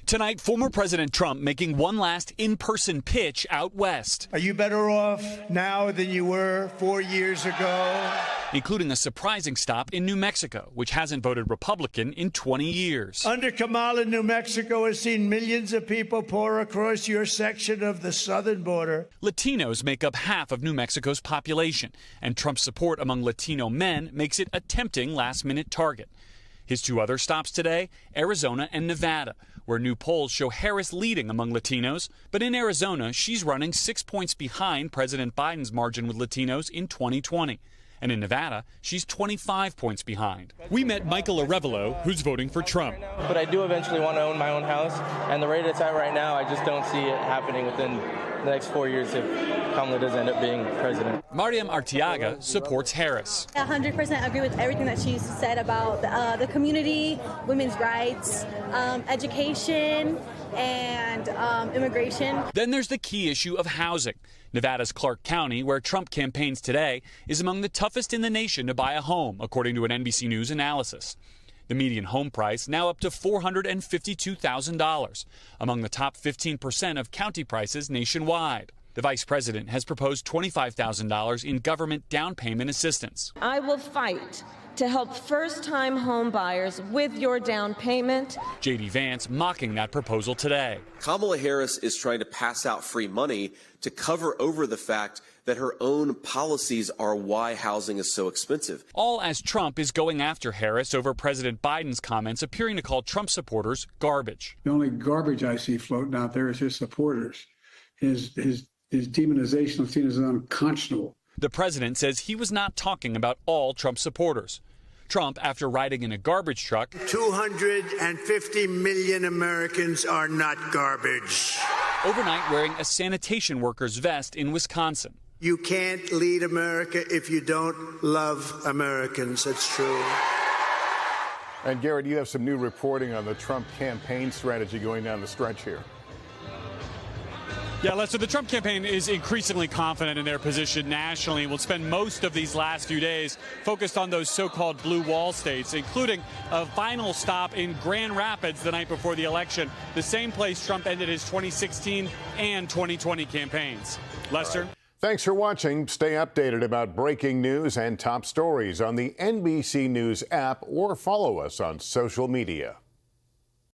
Tonight, former President Trump making one last in-person pitch out west. Are you better off now than you were 4 years ago? Including a surprising stop in New Mexico, which hasn't voted Republican in 20 years. Under Kamala, New Mexico has seen millions of people pour across your section of the southern border. Latinos make up half of New Mexico's population, and Trump's support among Latino men makes it a tempting last-minute target. His two other stops today, Arizona and Nevada, where new polls show Harris leading among Latinos. But in Arizona, she's running 6 points behind President Biden's margin with Latinos in 2020. And in Nevada, she's 25 points behind. We met Michael Arevalo, who's voting for Trump. But I do eventually want to own my own house, and the rate it's at right now, I just don't see it happening within the next 4 years if Kamala does end up being president. Mariam Arteaga supports Harris. 100% agree with everything that she said about the community, women's rights, education, and immigration. Then there's the key issue of housing. Nevada's Clark County, where Trump campaigns today, is among the toughest in the nation to buy a home, according to an NBC News analysis. The median home price now up to $452,000, among the top 15% of county prices nationwide. The vice president has proposed $25,000 in government down payment assistance. I will fight to help first-time home buyers with your down payment. J.D. Vance mocking that proposal today. Kamala Harris is trying to pass out free money to cover over the fact that her own policies are why housing is so expensive. All as Trump is going after Harris over President Biden's comments appearing to call Trump supporters garbage. The only garbage I see floating out there is his supporters. His demonization of Latinos is unconscionable. The president says he was not talking about all Trump supporters. Trump, after riding in a garbage truck, 250 million Americans are not garbage. Overnight wearing a sanitation worker's vest in Wisconsin. You can't lead America if you don't love Americans. That's true. And Garrett, you have some new reporting on the Trump campaign strategy going down the stretch here. Yeah, Lester, the Trump campaign is increasingly confident in their position nationally. We'll spend most of these last few days focused on those so-called blue wall states, including a final stop in Grand Rapids the night before the election, the same place Trump ended his 2016 and 2020 campaigns. Lester? Thanks for watching. Stay updated about breaking news and top stories on the NBC News app or follow us on social media.